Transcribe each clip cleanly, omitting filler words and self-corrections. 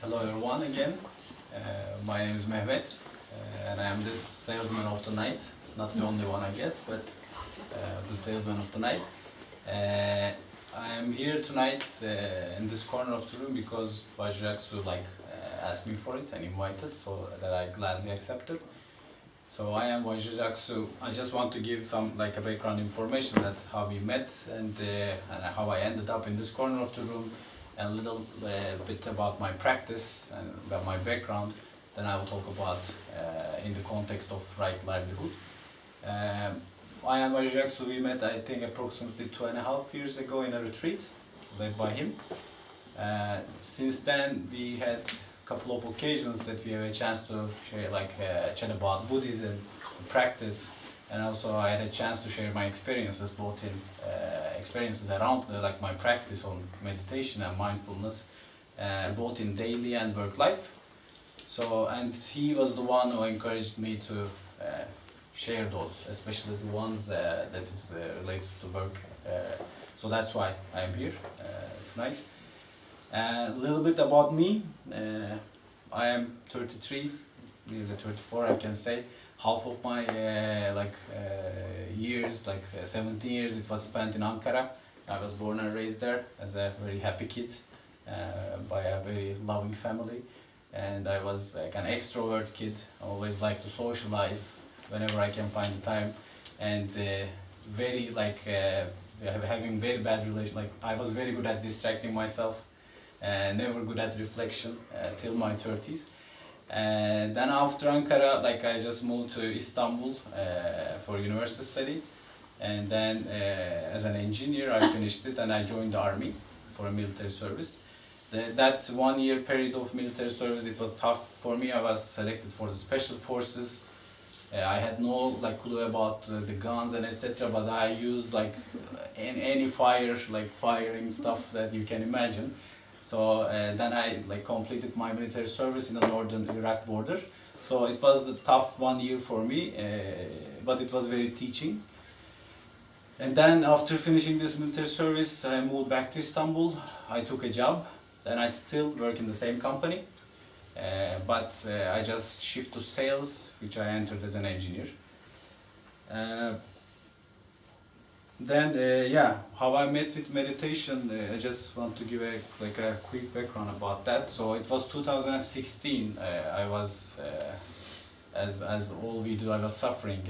Hello everyone again. My name is Mehmet and I am the salesman of the night. Not the only one I guess, but the salesman of the night. I am here tonight in this corner of the room because Vajraksu asked me for it and invited, so that I gladly accepted. So I am Vajraksu. I just want to give some a background information that how we met and how I ended up in this corner of the room. And a little bit about my practice and about my background, then I will talk about in the context of livelihood. I am Vajraksu. We met, I think, approximately 2.5 years ago in a retreat led by him. Since then, we had a couple of occasions that we have a chance to share, chat about Buddhism, practice, and also I had a chance to share my experiences, both in experiences around my practice on meditation and mindfulness, both in daily and work life. So, and he was the one who encouraged me to share those, especially the ones that is related to work. So that's why I am here tonight. A little bit about me. I am 33, nearly 34, I can say. Half of my years, 17 years, it was spent in Ankara. I was born and raised there as a very happy kid by a very loving family. And I was an extrovert kid. I always like to socialize whenever I can find the time. And very having very bad relation. I was very good at distracting myself, never good at reflection till my 30s. And then after Ankara, I just moved to Istanbul for university study, and then as an engineer I finished it and I joined the army for a military service. That 1 year period of military service, it was tough for me. I was selected for the special forces. I had no clue about the guns and etc. But I used any firing stuff that you can imagine. So then I completed my military service in the northern Iraq border. So it was a tough 1 year for me, but it was very teaching. And then after finishing this military service, I moved back to Istanbul. I took a job, and I still work in the same company, but I just shift to sales, which I entered as an engineer. Then, how I met with meditation, I just want to give a quick background about that. So it was 2016, I was, as all we do, I was suffering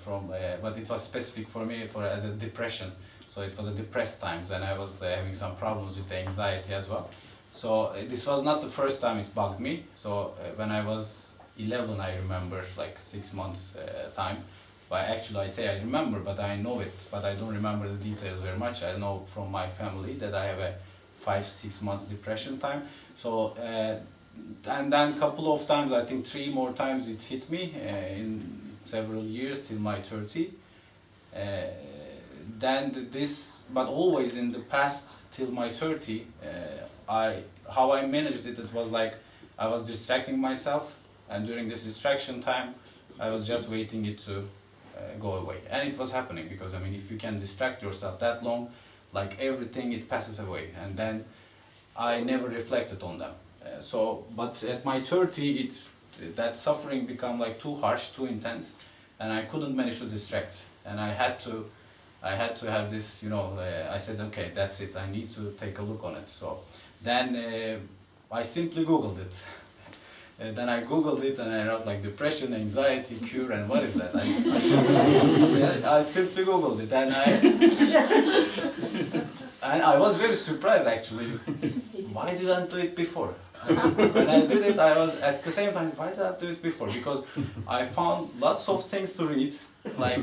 from, but it was specific for me as a depression. So it was a depressed times, and I was having some problems with anxiety as well. So this was not the first time it bugged me. So when I was 11, I remember 6 months time. But actually I say I remember, but I know it, but I don't remember the details very much. I know from my family that I have a 5-6 months depression time. So, and then a couple of times, I think 3 more times it hit me in several years till my 30. Then this, but always in the past till my 30, how I managed it, it was I was distracting myself, and during this distraction time, I was just waiting it to go away. And it was happening because, I mean, if you can distract yourself that long, everything, it passes away. And then I never reflected on them. But at my 30, that suffering became too harsh, too intense, and I couldn't manage to distract. And I had to have this, I said, okay, that's it, I need to take a look on it. So then I simply Googled it. Then I Googled it and I wrote depression, anxiety, cure, and what is that? I simply Googled it, and I was very surprised actually. Why didn't I do it before? When I did it, I was at the same time, why did I do it before? Because I found lots of things to read, I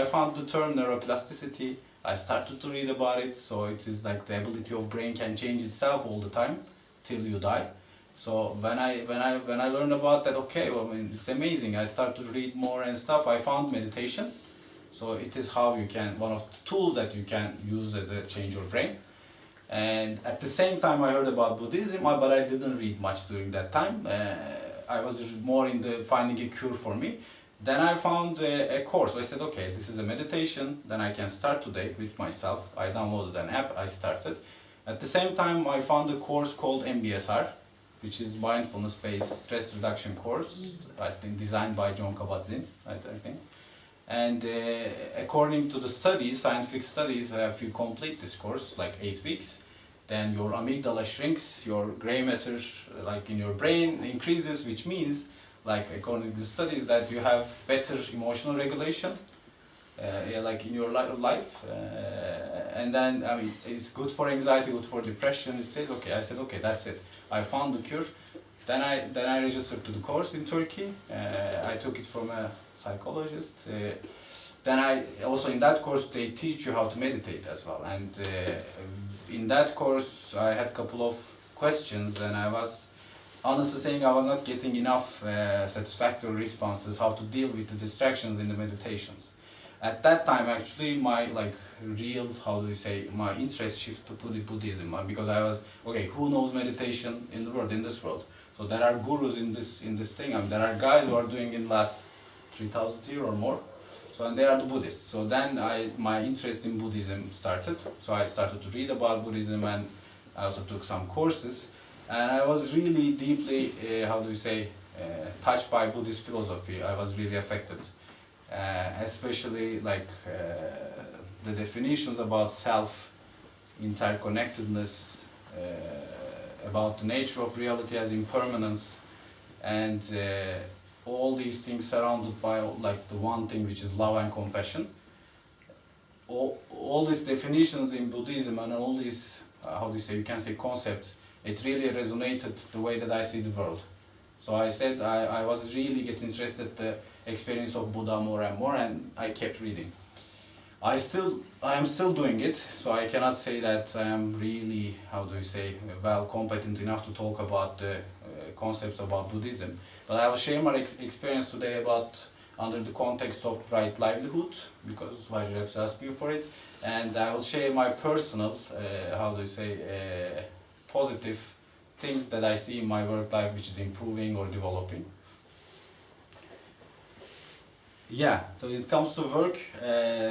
found the term neuroplasticity. I started to read about it. So it is the ability of brain can change itself all the time till you die. So when I learned about that, okay, well, I mean, it's amazing. I started to read more and stuff. I found meditation. So it is how you can, one of the tools that you can use as a change your brain. And at the same time, I heard about Buddhism, but I didn't read much during that time. I was more in the finding a cure for me. Then I found a course. So I said, okay, this is a meditation. Then I can start today with myself. I downloaded an app. I started. At the same time, I found a course called MBSR. which is mindfulness-based stress reduction course, I think designed by John Kabat-Zinn, I think. And according to the studies, scientific studies, if you complete this course, like 8 weeks, then your amygdala shrinks, your gray matter, like in your brain, increases, which means, like according to the studies, that you have better emotional regulation, like in your life, and then I mean it's good for anxiety, good for depression. It said okay. I said okay, that's it. I found the cure. Then I registered to the course in Turkey. I took it from a psychologist. Then I also in that course they teach you how to meditate as well. And in that course I had a couple of questions, and I was honestly saying I was not getting enough satisfactory responses how to deal with the distractions in the meditations. At that time, actually, my real, how do you say, my interest shift to Buddhism, because I was okay. Who knows meditation in the world, in this world? So there are gurus in this thing. I mean, there are guys who are doing in last 3,000 years or more. So and they are the Buddhists. So then my interest in Buddhism started. So I started to read about Buddhism, and I also took some courses. And I was really deeply, how do you say, touched by Buddhist philosophy. I was really affected. Especially the definitions about self, interconnectedness, about the nature of reality as impermanence, and all these things surrounded by the one thing, which is love and compassion. All these definitions in Buddhism and all these, how do you say, you can say concepts, it really resonated the way that I see the world. So I said I was really getting interested in the experience of Buddha more and more, and I kept reading. I am still doing it, so I cannot say that I am really, how do you say, well competent enough to talk about the concepts about Buddhism. But I will share my experience today about under the context of right livelihood, because why did I ask you for it, and I will share my personal, how do you say, positive things that I see in my work life which is improving or developing. Yeah, so it comes to work,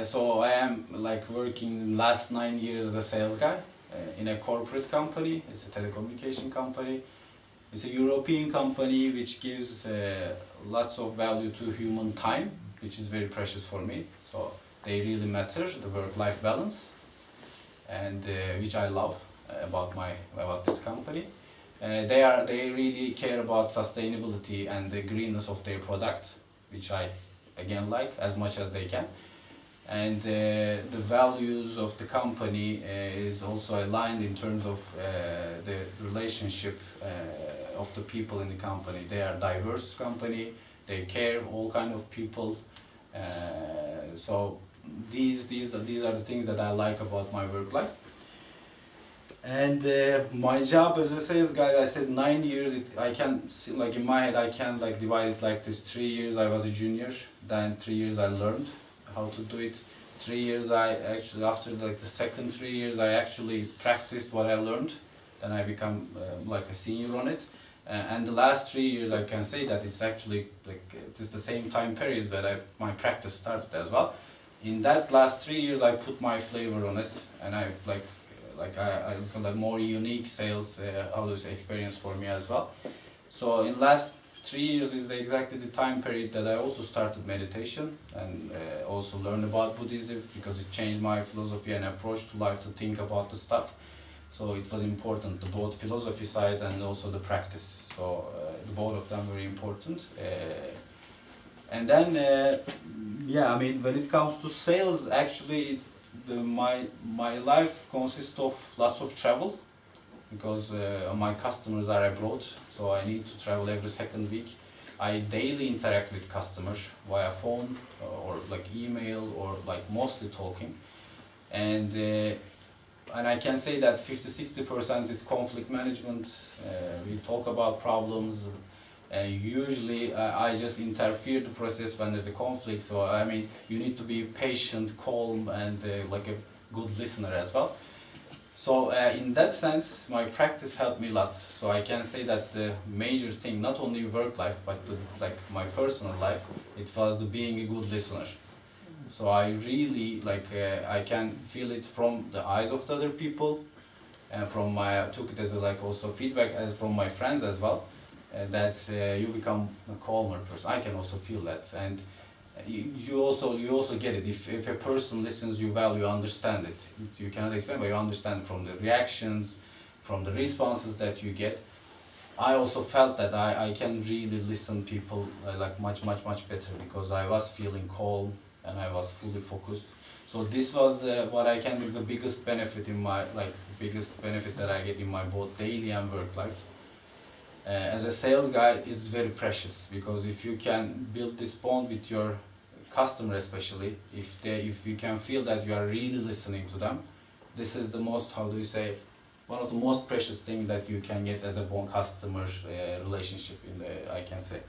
so I am working last 9 years as a sales guy in a corporate company. It's a telecommunication company. It's a European company which gives lots of value to human time, which is very precious for me. So they really matter, the work-life balance, and which I love about this company. They really care about sustainability and the greenness of their product, which I again like as much as they can. And the values of the company is also aligned in terms of the relationship of the people in the company. They are a diverse company, they care all kind of people. So these are the things that I like about my work life. And my job as a sales guy, I said 9 years. I can see, in my head, I can divide it like this. 3 years I was a junior, then 3 years I learned how to do it. 3 years I actually, after the second 3 years, I actually practiced what I learned. Then I become a senior on it. And the last 3 years, I can say that it's actually it's the same time period that my practice started as well. In that last 3 years, I put my flavor on it, and I it's a more unique sales experience for me as well. So in last 3 years is exactly the time period that I also started meditation and also learned about Buddhism, because it changed my philosophy and approach to life to think about the stuff. So it was important, the both philosophy side and also the practice. So the both of them very important. And then yeah, I mean, when it comes to sales, actually my life consists of lots of travel, because my customers are abroad, so I need to travel every second week. I daily interact with customers via phone or email or mostly talking, and I can say that 50-60% is conflict management. We talk about problems. Usually I just interfere the process when there's a conflict. So I mean, you need to be patient, calm, and a good listener as well. So in that sense, my practice helped me a lot. So I can say that the major thing, not only work life, but my personal life, it was being a good listener. So I really I can feel it from the eyes of the other people. and I took it as a, like also feedback as from my friends as well, that you become a calmer person. I can also feel that, and you also get it. If a person listens you well, you understand it. You cannot explain, but you understand from the reactions, from the responses that you get. I also felt that I can really listen people like much better, because I was feeling calm and I was fully focused. So this was what I can do, the biggest benefit in my biggest benefit that I get in my both daily and work life. As a sales guy, it's very precious, because if you can build this bond with your customer, especially if you can feel that you are really listening to them, this is the most, how do you say, one of the most precious things that you can get as a bond customer relationship in the, I can say.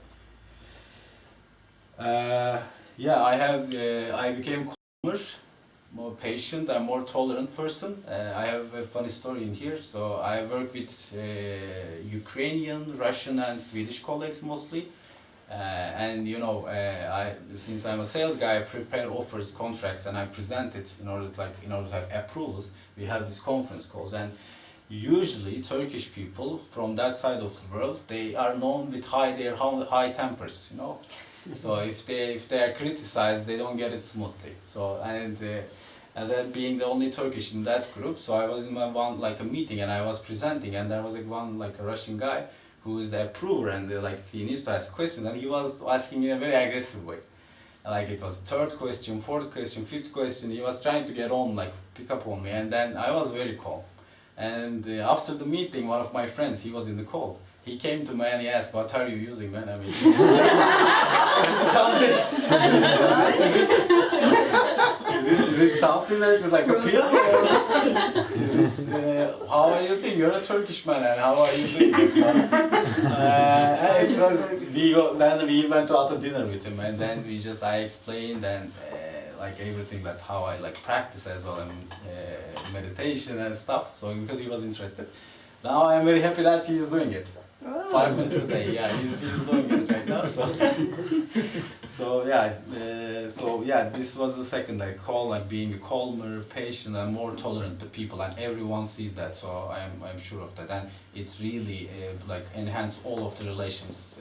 Yeah, I became calmer, more patient and more tolerant person. I have a funny story in here. So I work with Ukrainian, Russian and Swedish colleagues mostly. And you know, since I'm a sales guy, I prepare offers, contracts, and I present it in order to have approvals. We have these conference calls, and usually Turkish people from that side of the world, they are known with high tempers, you know. So if they are criticized, they don't get it smoothly. So as I being the only Turkish in that group, so I was in a meeting and I was presenting, and there was a Russian guy who is the approver, and he needs to ask questions, and he was asking in a very aggressive way. Like it was third question, fourth question, fifth question. He was trying to get on, pick up on me, and then I was very calm. And after the meeting, one of my friends, he was in the call. He came to me and he asked, "What are you using, man? I mean, something. Is it something that is like a pill? Or is it? How are you doing? You're a Turkish man, and how are you doing?" So, and it was. Then we went out to dinner with him, and then I explained and everything, that how I practice as well, and meditation and stuff. So because he was interested, now I'm very happy that he is doing it. 5 minutes a day, yeah, he's doing it right now. So yeah, this was the second call, being a calmer, patient, and more tolerant to people, and everyone sees that. So I'm sure of that, and it really enhance all of the relations.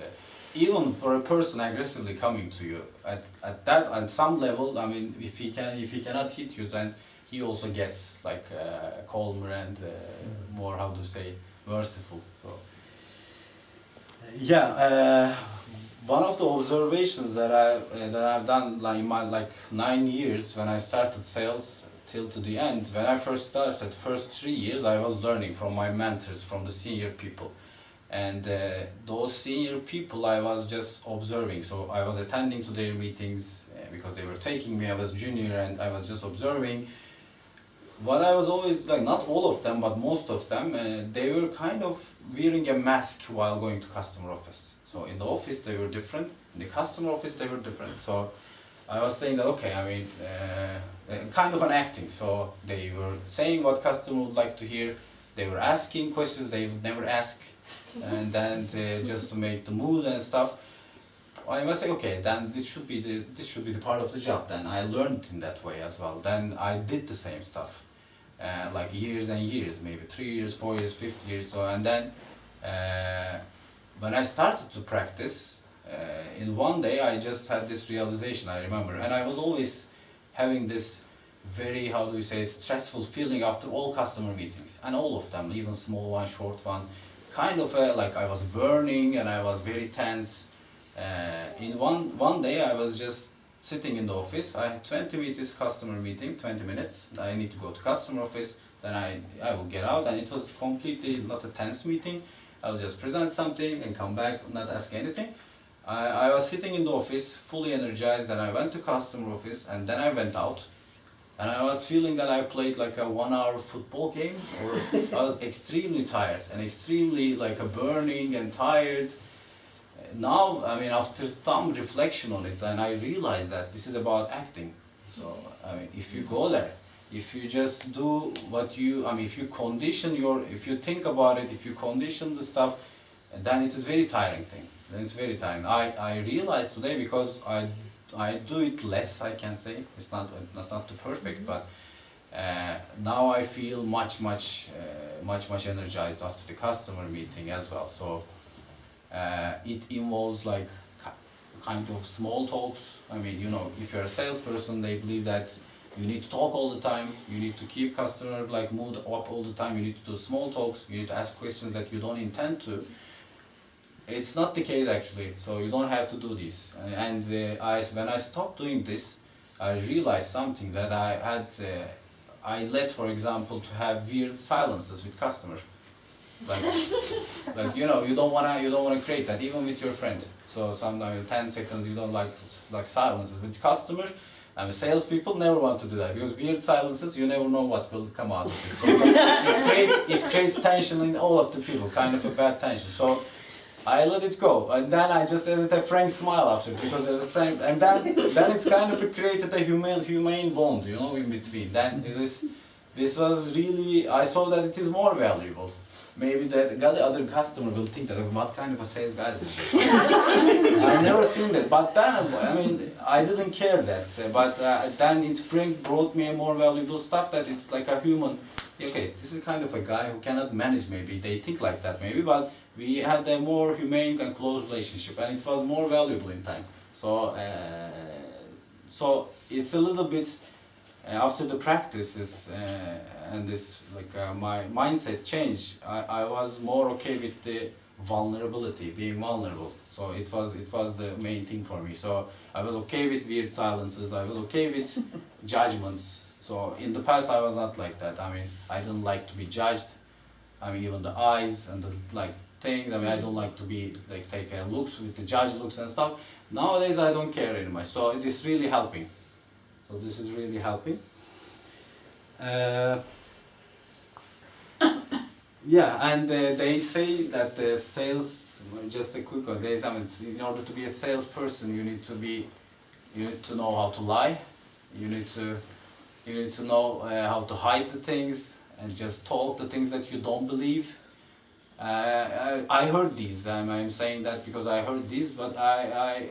Even for a person aggressively coming to you, at some level, I mean, if he cannot hit you, then he also gets calmer and more, how to say, merciful. So yeah, one of the observations that I've done in my 9 years when I started sales till to the end. When I first started, first 3 years, I was learning from my mentors, from the senior people. And those senior people, I was just observing. So I was attending to their meetings because they were taking me. I was junior and I was just observing. What I was always not all of them, but most of them, they were kind of wearing a mask while going to customer office. So in the office they were different, in the customer office they were different. So I was saying that, okay, I mean, kind of an acting. So they were saying what customer would like to hear. They were asking questions they would never ask. And then just to make the mood and stuff, I must say, okay, then this should be the part of the job. Then I learned in that way as well. Then I did the same stuff, years and years, maybe 3 years, 4 years, 50 years. So and then when I started to practice, in one day I just had this realization. I remember, and I was always having this very, how do you say, stressful feeling after all customer meetings, and all of them, even small one, short one. Kind of I was burning and I was very tense. In one day I was just sitting in the office. I had 20 minutes customer meeting, 20 minutes. I need to go to customer office. Then I will get out, and it was completely not a tense meeting. I will just present something and come back, not ask anything. I was sitting in the office, fully energized, and I went to customer office, and then I went out. And I was feeling that I played a 1-hour football game, or I was extremely tired and extremely burning and tired. Now, I mean, after some reflection on it, and I realized that this is about acting. So, I mean, if you go there, if you just do what if you condition if you think about it, if you condition the stuff, then it is very tiring thing. Then it's very tiring. I realized today, because I do it less, I can say. It's not too perfect, but Now I feel much energized after the customer meeting as well. So it involves like kind of small talks. I mean, you know, if you're a salesperson, they believe that you need to talk all the time, you need to keep customer like mood up all the time, you need to do small talks, you need to ask questions that you don't intend to. It's not the case actually, so you don't have to do this. And when I stopped doing this, I realized something that I led, for example, to have weird silences with customers. Like you know, you don't wanna create that even with your friend. So sometimes 10 seconds you don't like silences with customers. And salespeople never want to do that because weird silences, you never know what will come out of it. So it creates tension in all of the people, kind of a bad tension. So I let it go, and then I just added a frank smile after because there's a frank, and then it's kind of created a humane bond, you know, in between. Then this was really, I saw that it is more valuable. Maybe the other customer will think that what kind of a sales guy is this? I've never seen that, but then I mean I didn't care that. But then it brought me a more valuable stuff that it's like a human. Okay, this is kind of a guy who cannot manage. Maybe they think like that. Maybe, but we had a more humane and close relationship, and it was more valuable in time. So so it's a little bit after the practices. And this my mindset changed. I was more okay with the vulnerability, being vulnerable. So it was the main thing for me. So I was okay with weird silences. I was okay with judgments. So in the past I was not like that. I mean, I didn't like to be judged. I mean, even the eyes and the things. I mean, I don't like to be take looks with the judge looks and stuff. Nowadays I don't care very much. So it is really helping. So this is really helping. Yeah, and they say that the sales, just a quick one, they say, in order to be a salesperson, you need to know how to lie, you need to know how to hide the things and just talk the things that you don't believe. I heard these. I'm saying that because I heard these, but I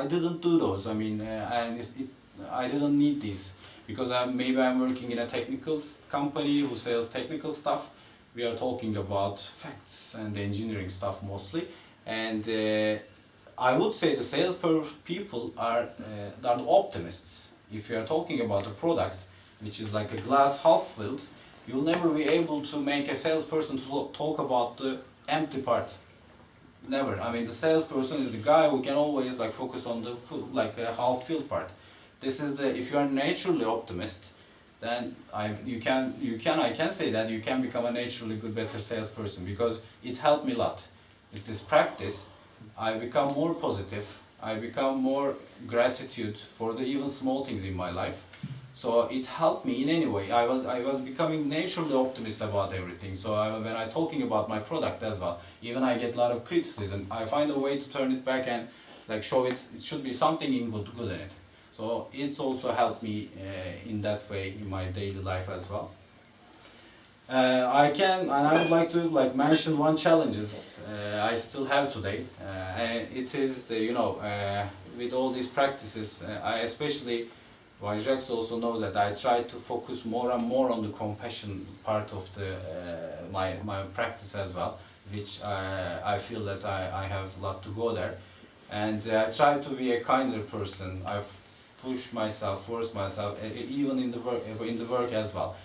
didn't do those. I mean, I didn't need these because maybe I'm working in a technical company who sells technical stuff. We are talking about facts and engineering stuff mostly, and I would say the sales people are the optimists. If you are talking about a product which is like a glass half filled, you'll never be able to make a salesperson to talk about the empty part. Never. I mean, the salesperson is the guy who can always focus on the half filled part. This is if you are naturally optimist, then I can say that you can become a naturally good, better salesperson because it helped me a lot. With this practice, I become more positive. I become more gratitude for the even small things in my life. So it helped me in any way. I was becoming naturally optimist about everything. So when I'm talking about my product as well, even I get a lot of criticism, I find a way to turn it back and show it should be something good in it. So it's also helped me in that way in my daily life as well. I would like to mention one challenges I still have today. And it is with all these practices, I especially, Jacques also knows that I try to focus more and more on the compassion part of my practice as well, which I feel that I have a lot to go there. And I try to be a kinder person. I've push myself, force myself, even in the work as well.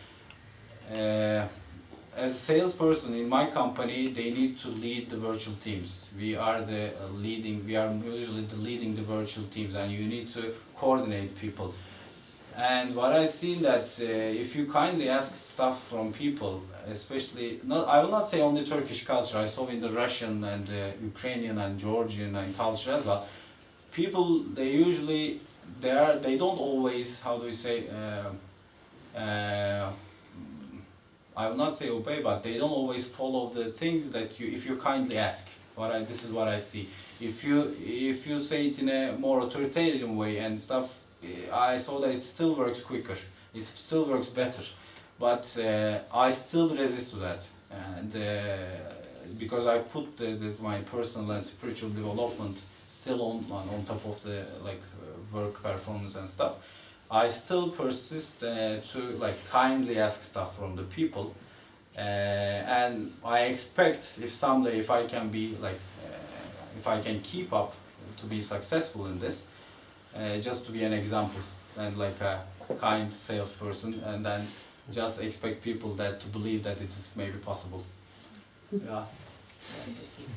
As a salesperson in my company, they need to lead the virtual teams. We are usually leading the virtual teams, and you need to coordinate people. And what I've seen that if you kindly ask stuff from people, especially, I will not say only Turkish culture, I saw in the Russian and Ukrainian and Georgian and culture as well, people, they don't always, how do we say, I will not say obey, but they don't always follow the things that if you kindly ask. This is what I see. If you say it in a more authoritarian way and stuff, I saw that it still works quicker. It still works better, but I still resist to that, and because I put my personal and spiritual development still on top of the work performance and stuff. I still persist to like kindly ask stuff from the people, and I expect if someday if I can be like if I can keep up to be successful in this, just to be an example and like a kind salesperson, and then just expect people that to believe that it is maybe possible. Yeah. Yeah, that's it.